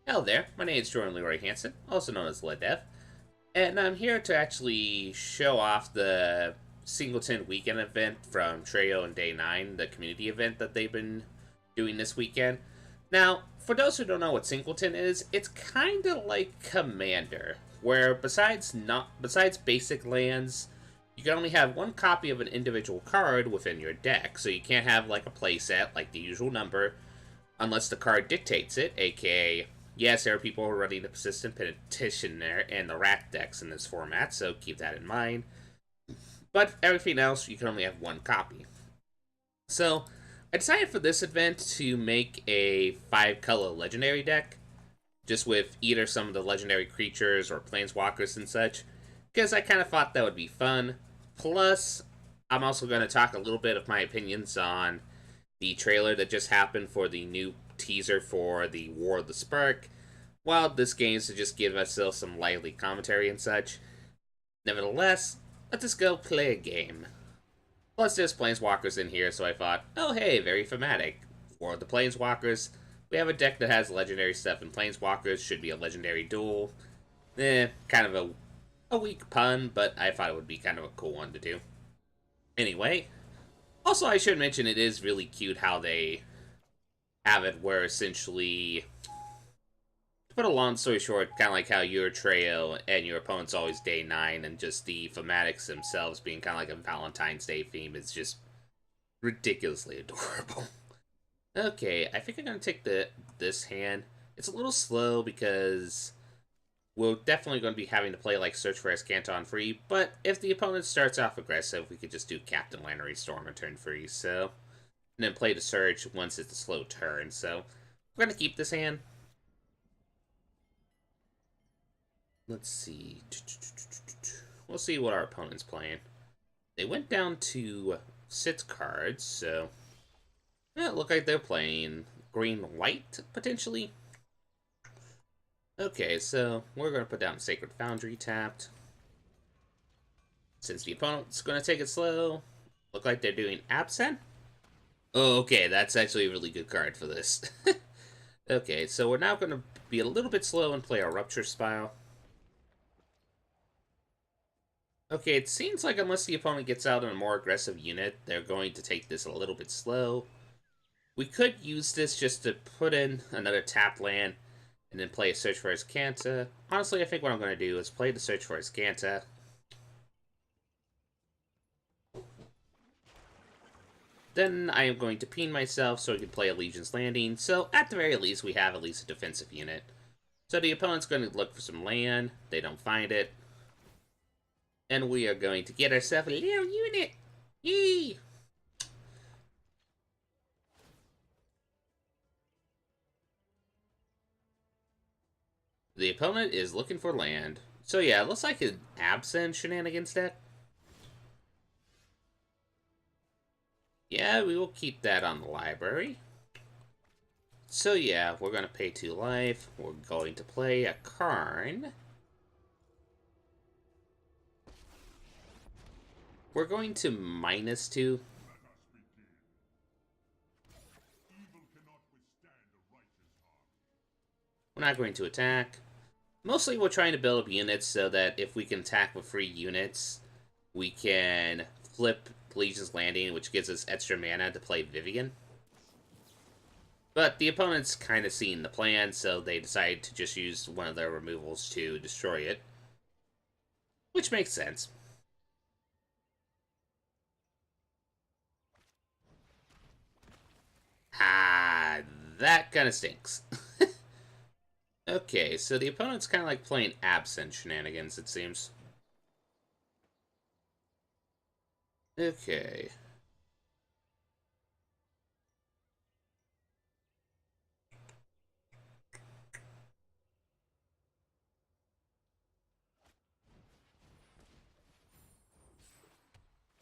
Hello there, my name is Jordan Leroy Hansen, also known as Ledev, and I'm here to actually show off the Singleton weekend event from Trejo and Day9, the community event that they've been doing this weekend. Now, for those who don't know what Singleton is, it's kind of like Commander, where besides basic lands, you can only have one copy of an individual card within your deck, so you can't have like a playset like the usual number, unless the card dictates it, aka, yes, there are people running the persistent petition there and the rat decks in this format, so keep that in mind. But everything else, you can only have one copy. So, I decided for this event to make a 5-color legendary deck, just with either some of the legendary creatures or planeswalkers and such, because I kind of thought that would be fun. Plus, I'm also going to talk a little bit of my opinions on the trailer that just happened for the new teaser for the War of the Spark, while this game is to just give myself some lively commentary and such. Nevertheless, let's just go play a game. Plus, there's Planeswalkers in here, so I thought, oh hey, very thematic. For the Planeswalkers, we have a deck that has legendary stuff, and Planeswalkers should be a legendary duel. Kind of a weak pun, but I thought it would be kind of a cool one to do. Anyway, also I should mention it is really cute how they have it where essentially, to put a long story short, kind of like how your Trejo and your opponent's always Day9, and just the thematics themselves being kind of like a Valentine's Day theme is just ridiculously adorable. Okay, I think I'm going to take this hand. It's a little slow because we're definitely going to be having to play like Search for Escanton free, but if the opponent starts off aggressive, we could just do Captain Lannery Storm and turn free, so... And then play the Surge once it's a slow turn, so... We're going to keep this hand. Let's see. We'll see what our opponent's playing. They went down to 6 cards, so... Yeah, it looked like they're playing green-white, potentially. Okay, so we're going to put down Sacred Foundry tapped. Since the opponent's going to take it slow, look like they're doing Absent. Oh, okay, that's actually a really good card for this. Okay, so we're now going to be a little bit slow and play our Rupture Spile. Okay, it seems like unless the opponent gets out in a more aggressive unit, they're going to take this a little bit slow. We could use this just to put in another tap land and then play a Search for Escanta. Honestly, I think what I'm going to do is play the Search for Escanta. Then I am going to peen myself so I can play Allegiance Landing, so at the very least we have at least a defensive unit. So the opponent's going to look for some land, they don't find it, and we are going to get ourselves a little unit! Yee! The opponent is looking for land. So yeah, it looks like an Absent shenanigans deck. Yeah, we will keep that on the library. So yeah, we're going to pay 2 life. We're going to play a Karn. We're going to -2. We're not going to attack. Mostly we're trying to build up units so that if we can attack with free units, we can flip Legion's Landing, which gives us extra mana to play Vivian. But the opponent's kind of seen the plan, so they decide to just use one of their removals to destroy it. Which makes sense. Ah, that kind of stinks. Okay, so the opponent's kind of like playing Absent shenanigans, it seems. Okay.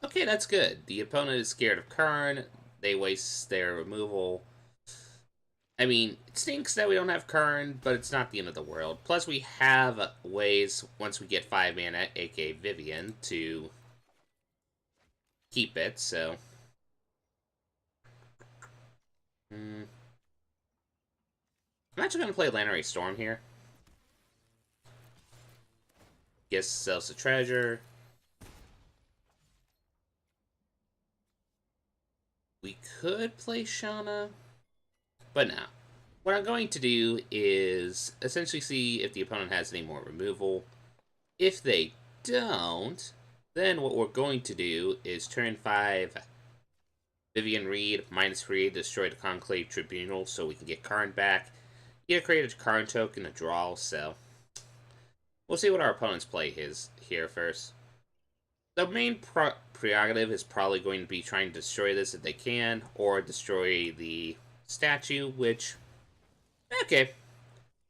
Okay, that's good. The opponent is scared of Karn. They waste their removal. I mean, it stinks that we don't have Karn, but it's not the end of the world. Plus, we have ways, once we get 5 mana, aka Vivian, to keep it, so... I'm actually going to play Legendary Storm here. Gets ourselves a treasure. We could play Shauna, but no. What I'm going to do is essentially see if the opponent has any more removal. If they don't, then what we're going to do is turn 5 Vivian Reed, -3, destroy the Conclave Tribunal so we can get Karn back. Either create a Karn token, a draw, so we'll see what our opponent's play is here first. The main prerogative is probably going to be trying to destroy this if they can, or destroy the statue, which, okay,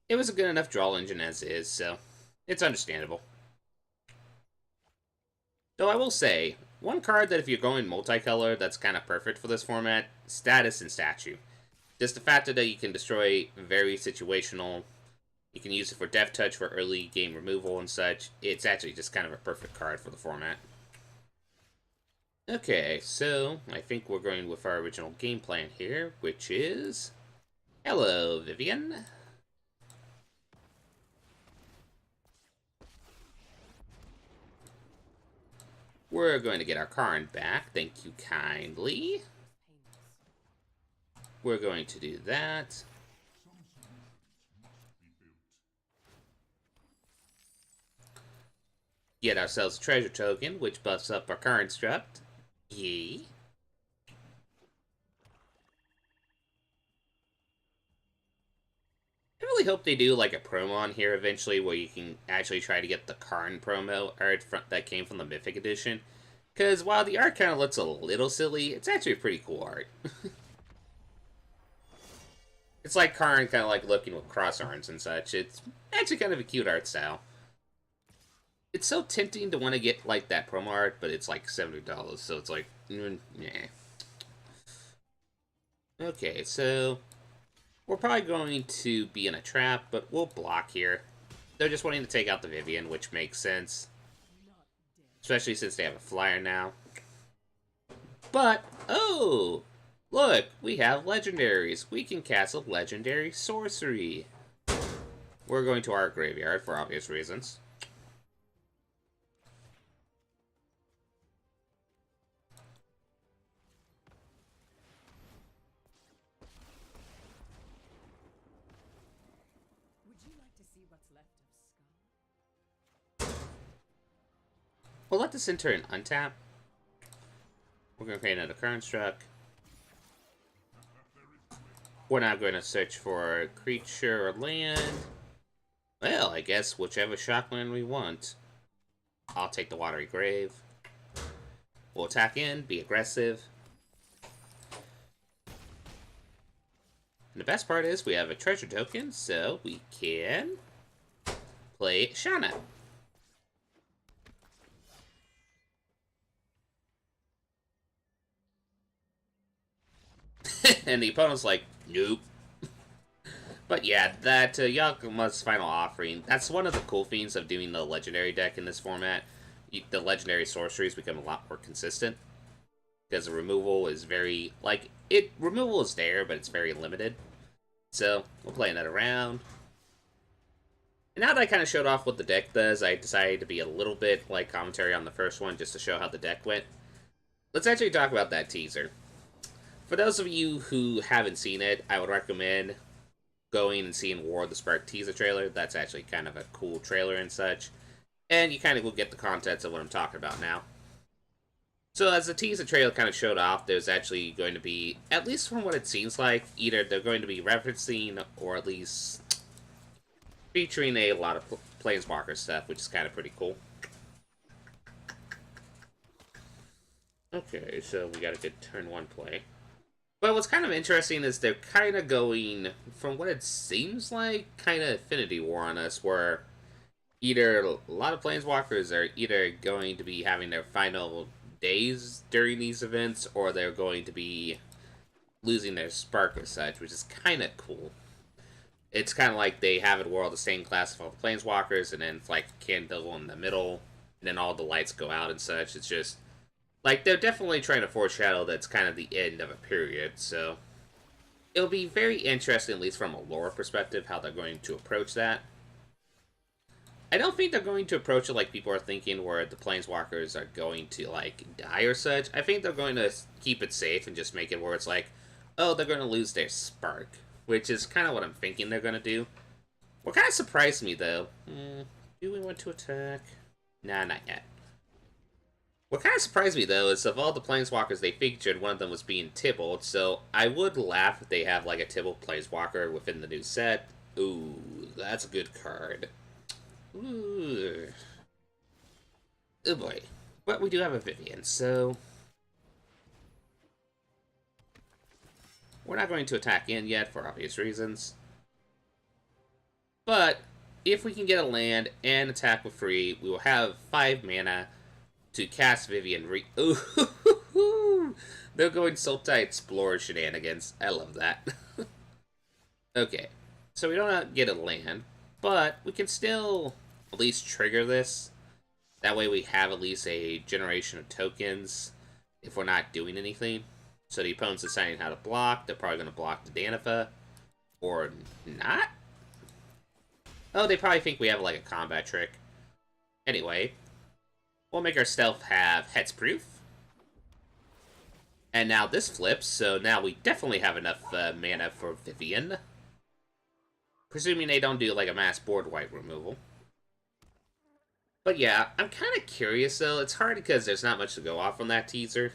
it was a good enough draw engine as is, so it's understandable. Though I will say, one card that if you're going multicolor that's kind of perfect for this format, Status and Statue. Just the fact that you can destroy very situational, you can use it for Death Touch for early game removal and such, it's actually just kind of a perfect card for the format. Okay, so I think we're going with our original game plan here, which is... Hello, Vivian. We're going to get our Karn back, thank you kindly. We're going to do that. Get ourselves a treasure token, which buffs up our Karn Struct. Yee. I really hope they do like a promo on here eventually where you can actually try to get the Karn promo art that came from the Mythic Edition. Because while the art kind of looks a little silly, it's actually a pretty cool art. It's like Karn kind of like looking with cross arms and such. It's actually kind of a cute art style. It's so tempting to want to get like that promo art, but it's like $70, so it's like, yeah. Okay, so we're probably going to be in a trap, but we'll block here. They're just wanting to take out the Vivian, which makes sense. Especially since they have a flyer now. But, oh! Look, we have legendaries. We can cast a legendary sorcery. We're going to our graveyard for obvious reasons. We'll let this enter and untap. We're going to create another construct. We're now going to search for a creature or land. Well, I guess whichever shockland we want. I'll take the Watery Grave. We'll attack in, be aggressive. And the best part is we have a treasure token, so we can play Shauna. And the opponent's like, nope. But yeah, that Yakuma's Final Offering, that's one of the cool things of doing the Legendary deck in this format. The Legendary sorceries become a lot more consistent. Because the removal is very, like, removal is there, but it's very limited. So, we'll play another round. And now that I kind of showed off what the deck does, I decided to be a little bit like commentary on the first one, just to show how the deck went. Let's actually talk about that teaser. For those of you who haven't seen it, I would recommend going and seeing War of the Spark teaser trailer. That's actually kind of a cool trailer and such. And you kind of will get the contents of what I'm talking about now. So as the teaser trailer kind of showed off, there's actually going to be, at least from what it seems like, either they're going to be referencing or at least featuring a lot of Planeswalker stuff, which is kind of pretty cool. Okay, so we got a good turn 1 play. But what's kind of interesting is they're kind of going, from what it seems like, kind of Affinity War on us, where either a lot of Planeswalkers are either going to be having their final days during these events, or they're going to be losing their spark or such, which is kind of cool. It's kind of like they have it where all the stained glass of all the Planeswalkers, and then it's like a candle in the middle, and then all the lights go out and such. It's just... like, they're definitely trying to foreshadow that's kind of the end of a period, so... It'll be very interesting, at least from a lore perspective, how they're going to approach that. I don't think they're going to approach it like people are thinking, where the planeswalkers are going to, like, die or such. I think they're going to keep it safe and just make it where it's like, oh, they're going to lose their spark, which is kind of what I'm thinking they're going to do. What kind of surprised me, though, do we want to attack? Nah, not yet. What kind of surprised me, though, is of all the planeswalkers they featured, one of them was being Tybalt, so I would laugh if they have, like, a Tybalt planeswalker within the new set. Ooh, that's a good card. Ooh. Oh boy. But we do have a Vivian, so... we're not going to attack in yet, for obvious reasons. But, if we can get a land and attack for free, we will have 5 mana to cast Vivian Ooh, they're going Sultai Explorer shenanigans. I love that. Okay, so we don't get a land, but we can still at least trigger this. That way we have at least a generation of tokens if we're not doing anything. So the opponent's deciding how to block. They're probably going to block the Danifa. Or not? Oh, they probably think we have like a combat trick. Anyway, we'll make our stealth have hexproof. And now this flips, so now we definitely have enough mana for Vivian. Presuming they don't do like a mass board wipe removal. But yeah, I'm kind of curious though. It's hard because there's not much to go off on that teaser.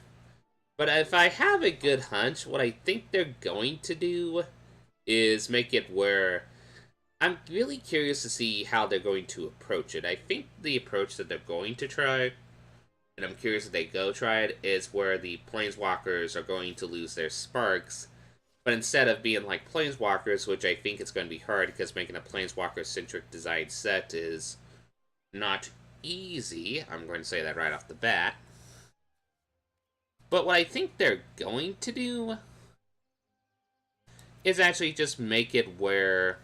But if I have a good hunch, what I think they're going to do is make it where... I'm really curious to see how they're going to approach it. I think the approach that they're going to try, and I'm curious if they go try it, is where the planeswalkers are going to lose their sparks. But instead of being like planeswalkers, which I think it's going to be hard because making a planeswalker-centric design set is not easy. I'm going to say that right off the bat. But what I think they're going to do is actually just make it where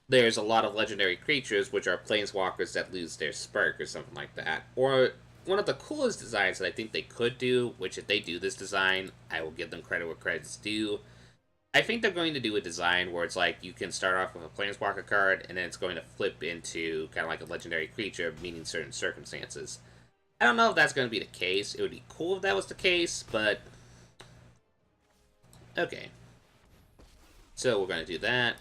there's a lot of legendary creatures which are planeswalkers that lose their spark or something like that. Or one of the coolest designs that I think they could do, which if they do this design, I will give them credit where credit's due. I think they're going to do a design where it's like you can start off with a planeswalker card and then it's going to flip into kind of like a legendary creature, meaning certain circumstances. I don't know if that's going to be the case. It would be cool if that was the case, but... okay. So we're going to do that.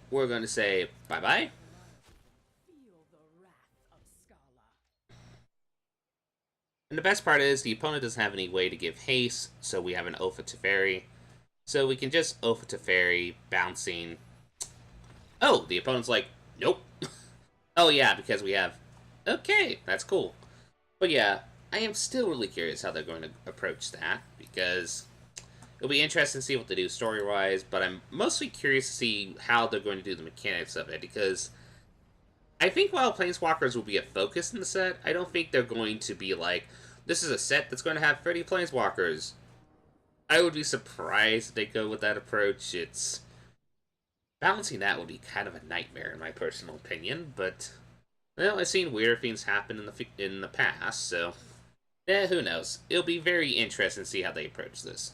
We're going to say bye-bye. And the best part is the opponent doesn't have any way to give haste, so we have an Oath of Teferi. So we can just Oath of Teferi, bouncing. Oh, the opponent's like, nope. Oh yeah, because we have... okay, that's cool. But yeah, I am still really curious how they're going to approach that, because it'll be interesting to see what they do story-wise, but I'm mostly curious to see how they're going to do the mechanics of it, because I think while Planeswalkers will be a focus in the set, I don't think they're going to be like, this is a set that's going to have 30 Planeswalkers. I would be surprised if they go with that approach. It's... balancing that would be kind of a nightmare in my personal opinion, but... well, I've seen weirder things happen in the past, so... who knows. It'll be very interesting to see how they approach this.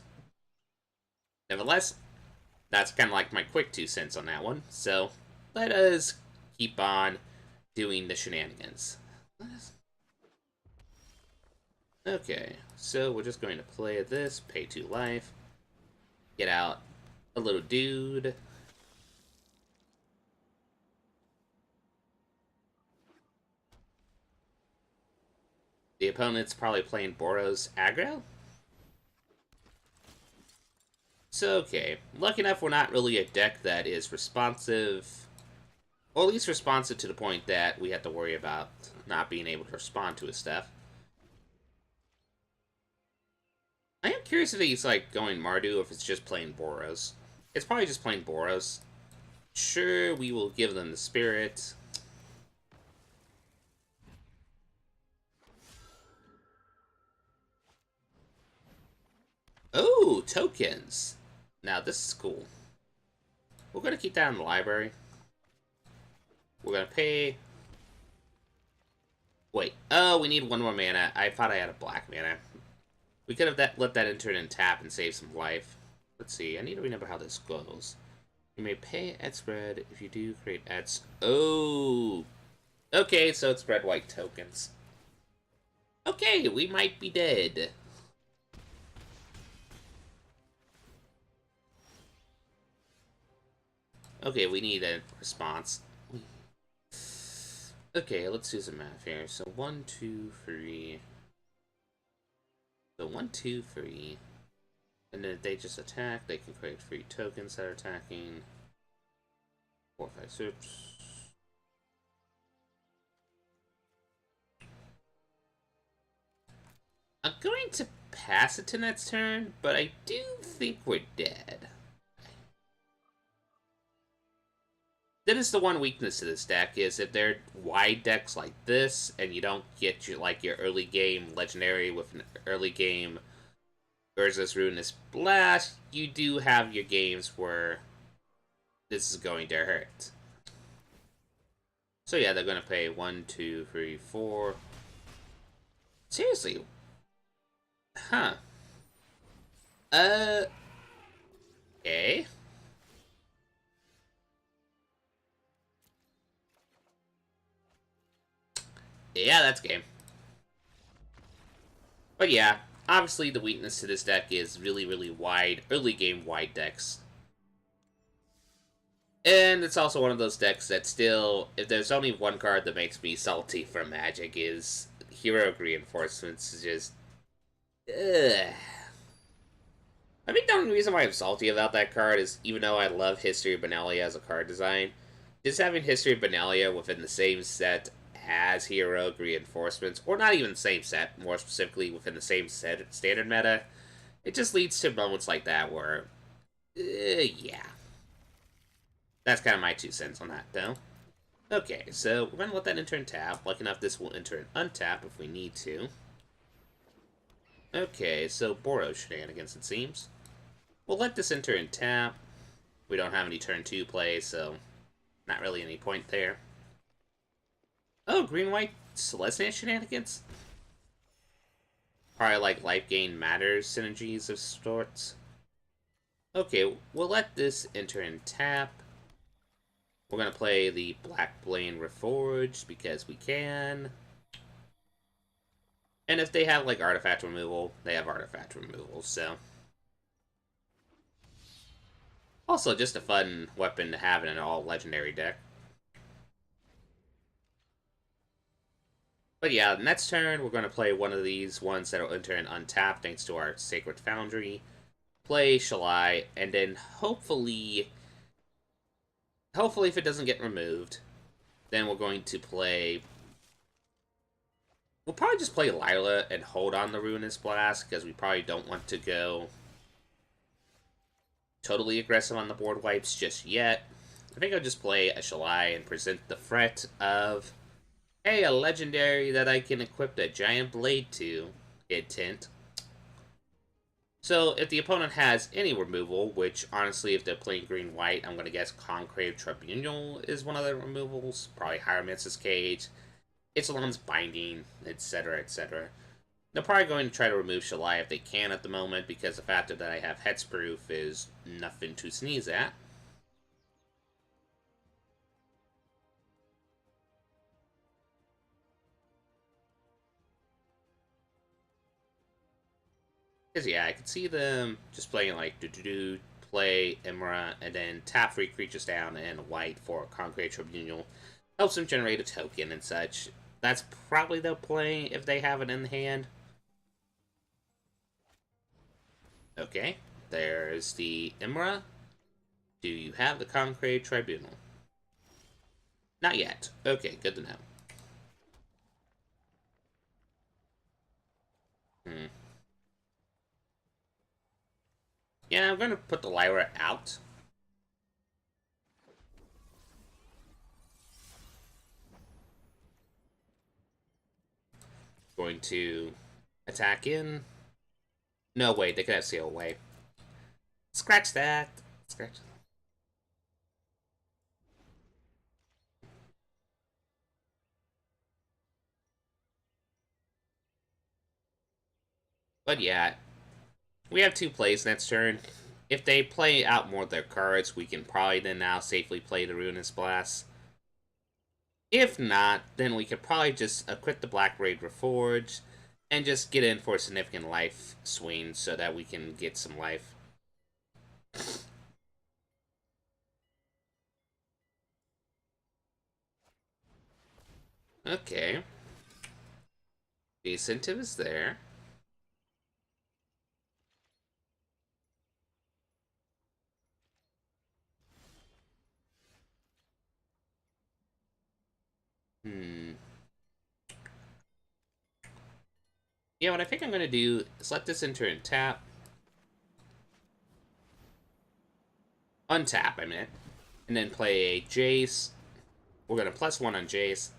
Nevertheless, that's kind of like my quick 2 cents on that one, so let us keep on doing the shenanigans. Okay, so we're just going to play this, pay 2 life, get out a little dude. The opponent's probably playing Boros aggro. So, okay. Lucky enough, we're not really a deck that is responsive. Or at least responsive to the point that we have to worry about not being able to respond to his stuff. I am curious if he's, like, going Mardu or if it's just playing Boros. It's probably just playing Boros. Sure, we will give them the Spirit. Oh, tokens! Now, this is cool. We're going to keep that in the library. We're going to pay... wait. Oh, we need 1 more mana. I thought I had a black mana. We could have let that enter in and tap and save some life. let's see. I need to remember how this goes. You may pay at spread if you do create ads. Oh! Okay, so it's red white tokens. Okay, we might be dead. Okay, we need a response. Okay, let's do some math here. So 1, 2, 3. So 1, 2, 3. And then if they just attack, they can create 3 tokens that are attacking. 4, 5, 6. I'm going to pass it to next turn, but I do think we're dead. That is the one weakness to this deck, is if they're wide decks like this, and you don't get your early game legendary with an early game Urza's Ruinous Blast, you do have your games where this is going to hurt. So yeah, they're going to pay 1, 2, 3, 4. Seriously? Huh. Okay. Yeah, that's game. But yeah, obviously the weakness to this deck is really, really wide, early game wide decks. And it's also one of those decks that still, if there's only one card that makes me salty for Magic, is Heroic Reinforcements. Is just, ugh. I think the only reason why I'm salty about that card is, even though I love History of Benalia as a card design, just having History of Benalia within the same set as Heroic Reinforcements, or not even the same set, more specifically within the same set standard meta, it just leads to moments like that where, yeah. That's kind of my 2 cents on that, though. Okay, so we're going to let that enter and tap. Lucky enough, this will enter and untap if we need to. Okay, so Boros shenanigans, it seems. We'll let this enter and tap. We don't have any turn 2 play, so not really any point there. Oh, green-white Celestia shenanigans? Probably like life gain matters synergies of sorts. Okay, we'll let this enter and tap. We're going to play the Black Blade Reforged because we can. And if they have, like, artifact removal, they have artifact removal, so. Also, just a fun weapon to have in an all-legendary deck. But yeah, next turn, we're going to play one of these ones that will enter and untap thanks to our Sacred Foundry. Play Shalai, and then hopefully if it doesn't get removed, then we're going to play... We'll probably just play Lila and hold on the Ruinous Blast, because we probably don't want to go totally aggressive on the board wipes just yet. I think I'll just play a Shalai and present the threat of, hey, a legendary that I can equip a giant blade to, hit tint. So, if the opponent has any removal, which, honestly, if they're playing green-white, I'm going to guess Conclave Tribunal is one of the removals. Probably Hieromancer's Cage, Ixalan's Binding, etc., etc. They're probably going to try to remove Shalai if they can at the moment, because the fact that I have Hexproof is nothing to sneeze at. Because, yeah, I could see them just playing, like, do-do-do, play Emra, and then tap 3 creatures down and white for Concrete Tribunal. Helps them generate a token and such. That's probably they'll play if they have it in hand. Okay, there's the Emra. Do you have the Concrete Tribunal? Not yet. Okay, good to know. Yeah, I'm going to put the Lyra out. Going to attack in. No, wait, they could have Seal away. Scratch that. Scratch. But yeah, we have 2 plays next turn. If they play out more of their cards, we can probably then now safely play the Ruinous Blast. If not, then we could probably just equip the Black Raid Reforged and just get in for a significant life swing so that we can get some life. Okay. The incentive is there. Yeah, what I think I'm going to do is let this enter and tap. Untap, I meant. And then play a Jace. We're going to +1 on Jace.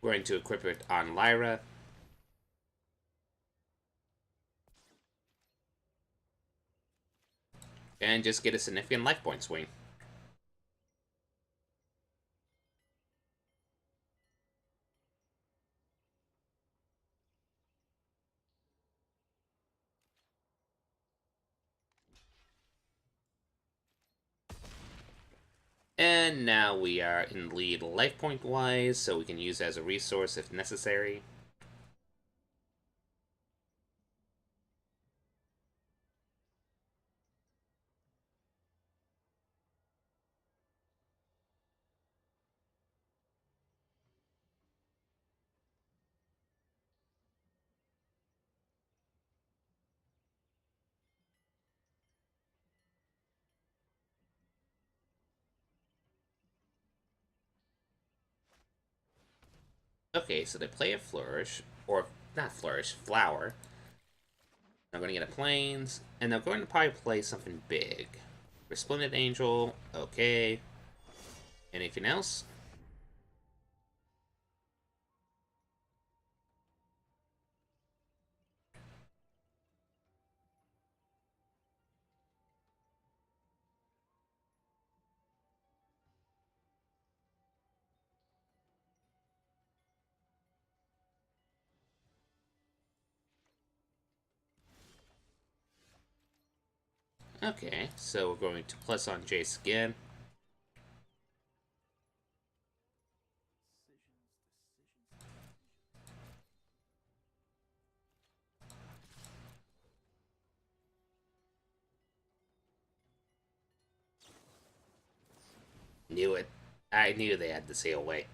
We're going to equip it on Lyra. And just get a significant life point swing. And now we are in lead life point wise, so we can use it as a resource if necessary. Okay, so they play a Flourish, or not Flourish, Flower. They're going to get a Plains, and they're going to probably play something big. Resplendent Angel, okay. Anything else? Okay, so we're going to plus on Jace again. Knew it. I knew they had to sail away.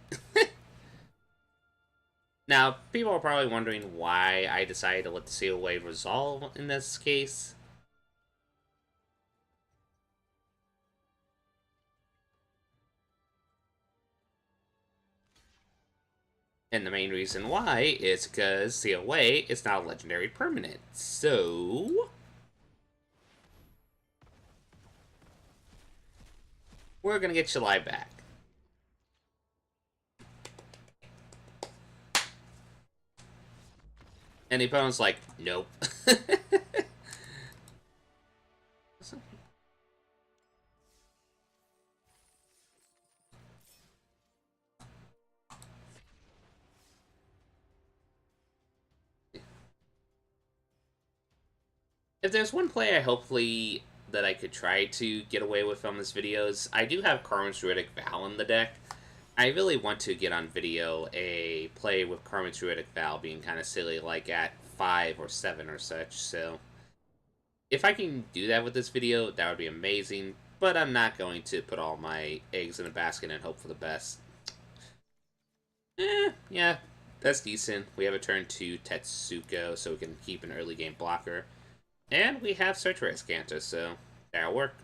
Now, people are probably wondering why I decided to let the sail away resolve in this case. And the main reason why is because COA is not a legendary permanent. So we're gonna get Shalai back. And the opponent's like, nope. If there's one play I hopefully that I could try to get away with on this videos, I do have Carmen's Druidic Val in the deck. I really want to get on video a play with Carmen's Druidic Val being kind of silly, like at 5 or 7 or such, so if I can do that with this video, that would be amazing, but I'm not going to put all my eggs in a basket and hope for the best. Yeah, that's decent. We have a turn 2 Tetsuko, so we can keep an early game blocker. And we have Search for Escanta, so that'll work.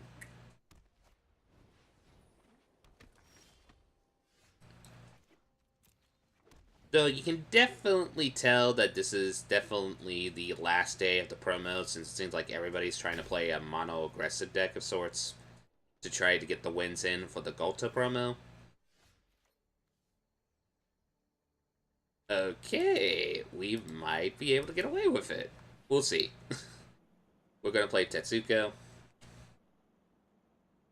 Though you can definitely tell that this is definitely the last day of the promo, since it seems like everybody's trying to play a mono-aggressive deck of sorts to try to get the wins in for the Gulta promo. Okay, we might be able to get away with it. We'll see. We're going to play Tetsuko.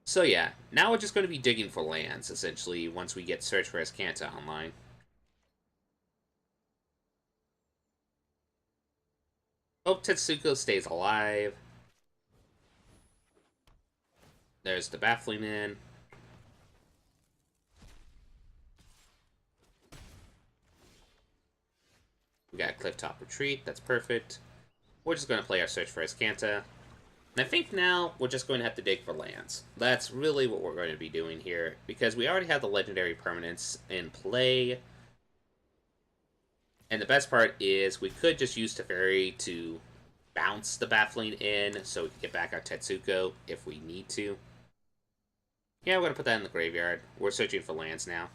So yeah, now we're just going to be digging for lands, essentially, once we get Search for Escanta online. Hope Tetsuko stays alive. There's the baffling in. We got a clifftop retreat. That's perfect. We're just going to play our search for Escanta. And I think now we're just going to have to dig for lands. That's really what we're going to be doing here, because we already have the legendary permanents in play. And the best part is we could just use Teferi to bounce the baffling in so we can get back our Tetsuko if we need to. Yeah, we're going to put that in the graveyard. We're searching for lands now.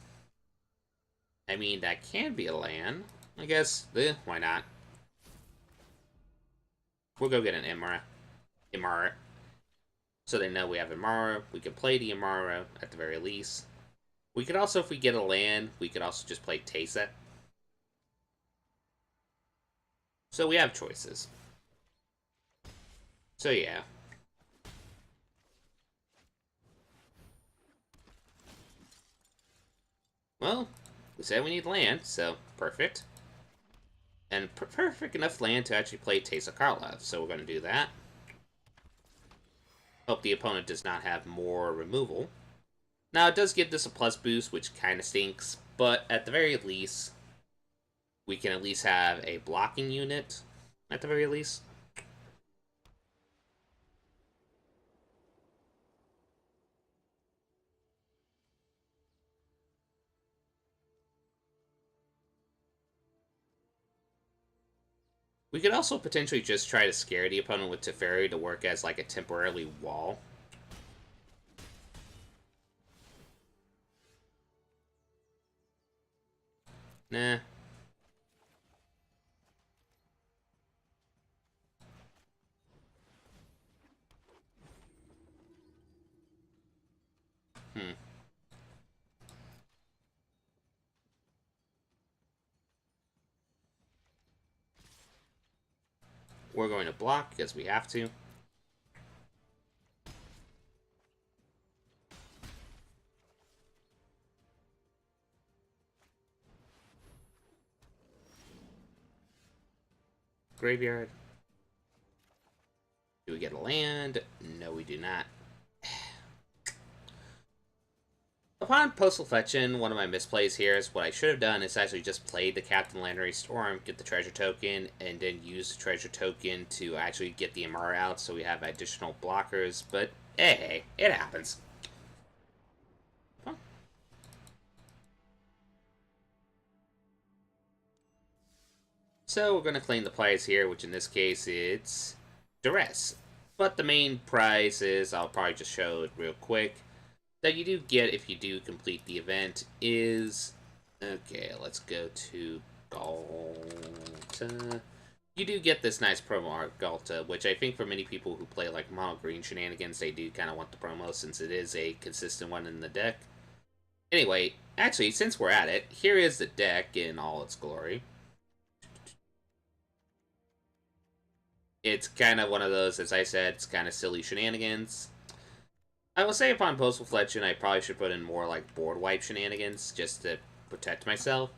I mean, that can be a land. I guess, why not? We'll go get an Imara. So they know we have Imara. We can play the Imara at the very least. We could also, if we get a land, we could also just play Teysa. So we have choices. So yeah. Well, we said we need land, so perfect. And perfect enough land to actually play Teysa Karlov, so we're going to do that. Hope the opponent does not have more removal. Now, it does give this a plus boost, which kind of stinks, but at the very least, we can at least have a blocking unit, at the very least. We could also potentially just try to scare the opponent with Teferi to work as like a temporarily wall. Nah. Hmm. We're going to block because we have to. Graveyard. Do we get a land? No, we do not. Upon postal fetching, one of my misplays here is what I should have done is actually just played the Captain Landry Storm, get the treasure token, and then use the treasure token to actually get the MR out so we have additional blockers, but hey, it happens. Huh. So we're going to claim the prize here, which in this case it's Duress. But the main prize is, I'll probably just show it real quick, that you do get if you do complete the event is... Okay, let's go to Galta. You do get this nice promo art, Galta, which I think for many people who play like mono green shenanigans, they do kind of want the promo since it is a consistent one in the deck. Anyway, actually, since we're at it, here is the deck in all its glory. It's kind of one of those, as I said, it's kind of silly shenanigans. I will say upon post-reflection, I probably should put in more like board wipe shenanigans just to protect myself.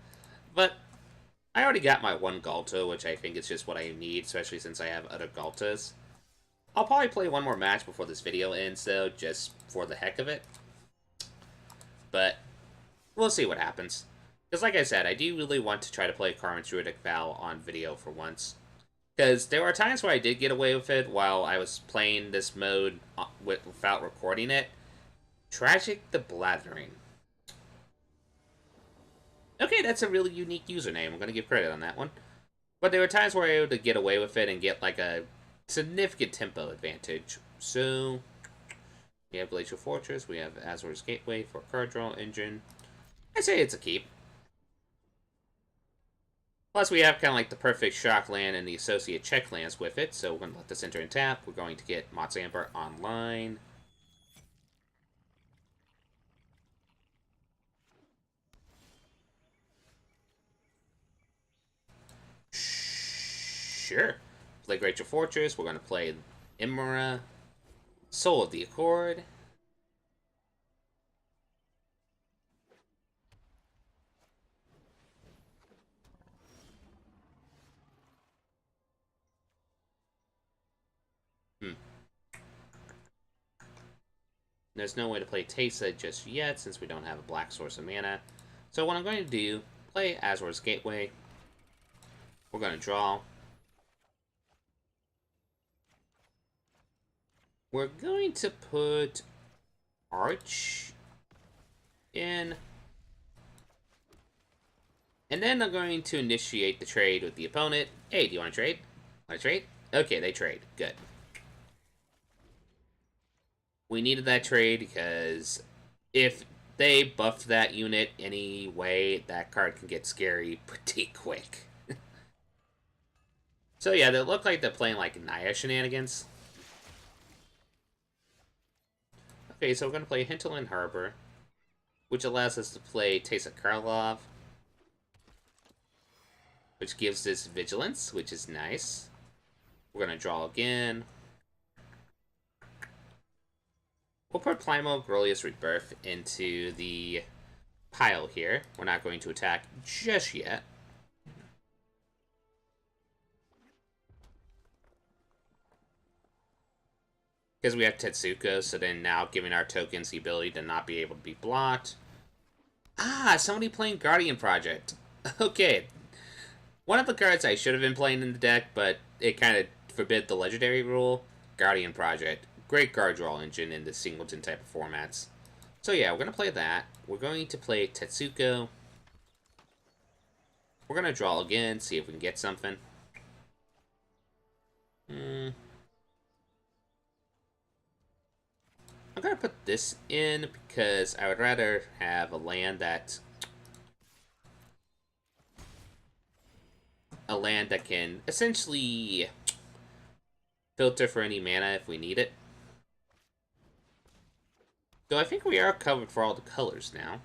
But I already got my one Galta, which I think is just what I need, especially since I have other Galtas. I'll probably play one more match before this video ends, though, just for the heck of it. But we'll see what happens. Because like I said, I do really want to try to play Karman's Druidic Vow on video for once. Because there were times where I did get away with it while I was playing this mode without recording it. Tragic the Blathering. Okay, that's a really unique username. I'm going to give credit on that one. But there were times where I was able to get away with it and get like a significant tempo advantage. So, we have Glacial Fortress, we have Azor's Gateway for card draw engine. I say it's a keep. Plus, we have kind of like the perfect shock land and the associate check lands with it, so we're going to let this enter and tap. We're going to get Mott's Amber online. Sure. Play Glacial Fortress. We're going to play Imra, Soul of the Accord. There's no way to play Teysa just yet since we don't have a black source of mana. So what I'm going to do, play Azor's Gateway. We're going to draw. We're going to put Arch in. And then I'm going to initiate the trade with the opponent. Hey, do you want to trade? Want to trade? Okay, they trade. Good. We needed that trade because if they buffed that unit anyway, that card can get scary pretty quick. So yeah, they look like they're playing like Naya shenanigans. Okay, so we're going to play Hinterland Harbor, which allows us to play Teysa Karlov, which gives us Vigilance, which is nice. We're going to draw again. We'll put Plimo Grolius Rebirth into the pile here. We're not going to attack just yet. Because we have Tetsuko, so then now giving our tokens the ability to not be able to be blocked. Ah, somebody playing Guardian Project. Okay. One of the cards I should have been playing in the deck, but it kind of forbid the legendary rule. Guardian Project. Great card draw engine in the Singleton type of formats. So yeah, we're going to play that. We're going to play Tetsuko. We're going to draw again, see if we can get something. I'm going to put this in because I would rather have a land that... A land that can essentially filter for any mana if we need it. So I think we are covered for all the colors now.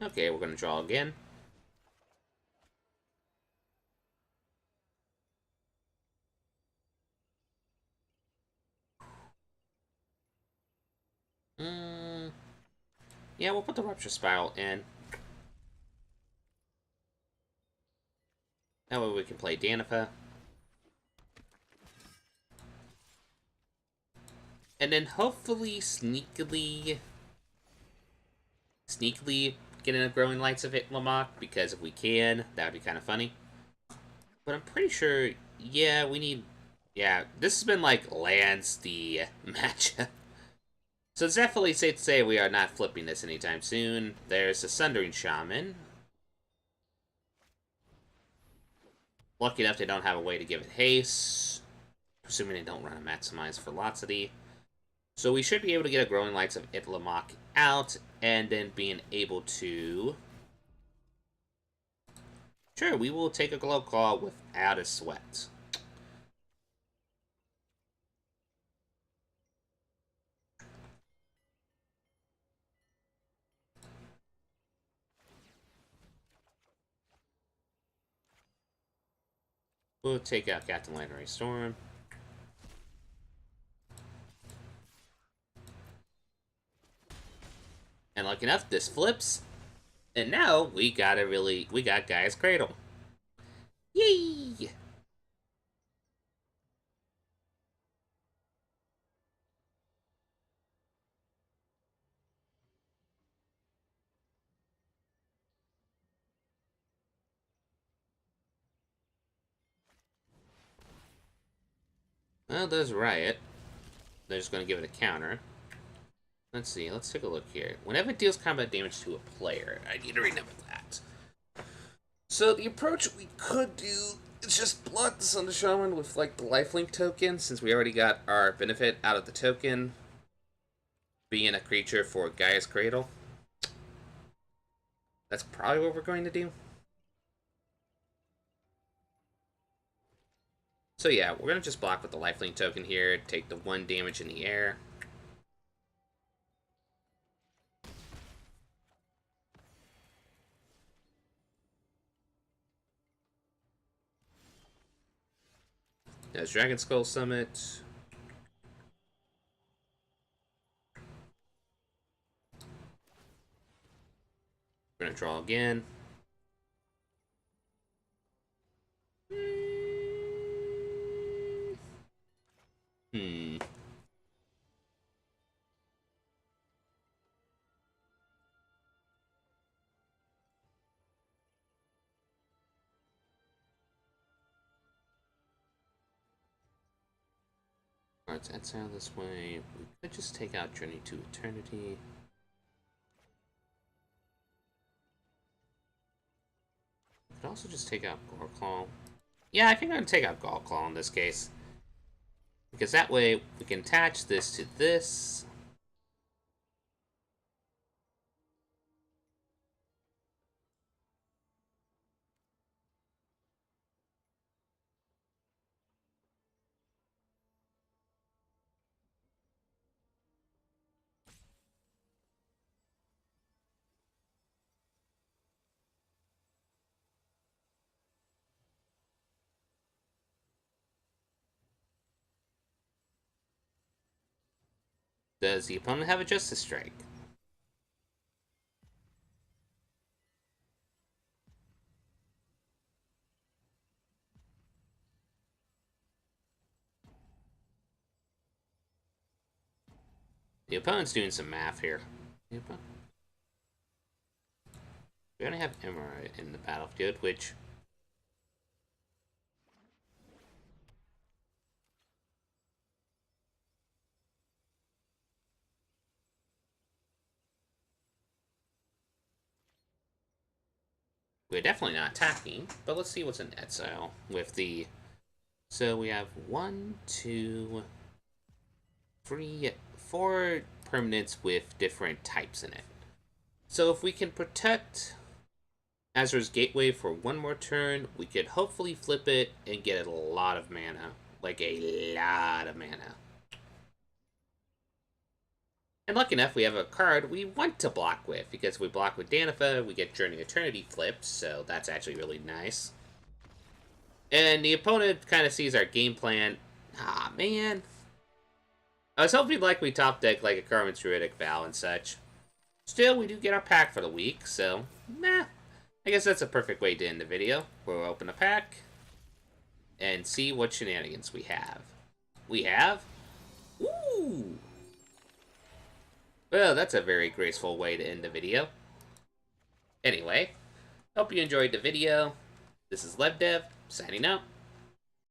Okay, we're going to draw again. Yeah, we'll put the Rupture Spiral in. That way we can play Danifa. And then hopefully sneakily get in a Growing Lights of Itlamok, because if we can, that would be kind of funny. But I'm pretty sure, yeah, we need... Yeah, this has been like lands the matchup. So it's definitely safe to say we are not flipping this anytime soon. There's a Sundering Shaman. Lucky enough they don't have a way to give it haste. Presuming they don't run a Maximize Velocity. So we should be able to get a Growing Lights of Itlamok out, and then being able to... Sure, we will take a Glow Claw without a sweat. We'll take out Captain Legendary Storm. And lucky enough, this flips. And now we got Gaia's Cradle. Yay! Well, there's Riot. They're just going to give it a counter. Let's see, let's take a look here. Whenever it deals combat damage to a player, I need to remember that. So the approach we could do is just block the Thunder Shaman with like the lifelink token, since we already got our benefit out of the token being a creature for Gaia's Cradle. That's probably what we're going to do. So yeah, we're going to just block with the lifelink token here, take the 1 damage in the air. There's Dragon Skull Summit. We're going to draw again. Cards exile this way. We could just take out Journey to Eternity. We could also just take out Goreclaw. Yeah, I think I'm gonna take out Goreclaw in this case. Because that way we can attach this to this. Does the opponent have a Justice Strike? The opponent's doing some math here. We only have Emerald in the battlefield, which... we're definitely not attacking, but let's see what's in exile with the... So we have 1, 2, 3, 4 permanents with different types in it. So if we can protect Azur's Gateway for one more turn, we could hopefully flip it and get a lot of mana. Like a lot of mana. And lucky enough, we have a card we want to block with, because if we block with Danifa, we get Journey Eternity flipped, so that's actually really nice. And the opponent kind of sees our game plan. Ah, man. I was hoping like we top deck like a Carmen's Druidic Vow and such. Still, we do get our pack for the week, so, meh. I guess that's a perfect way to end the video. We'll open a pack and see what shenanigans we have. We have... Ooh! Well, that's a very graceful way to end the video. Anyway, hope you enjoyed the video. This is Legenday, signing out.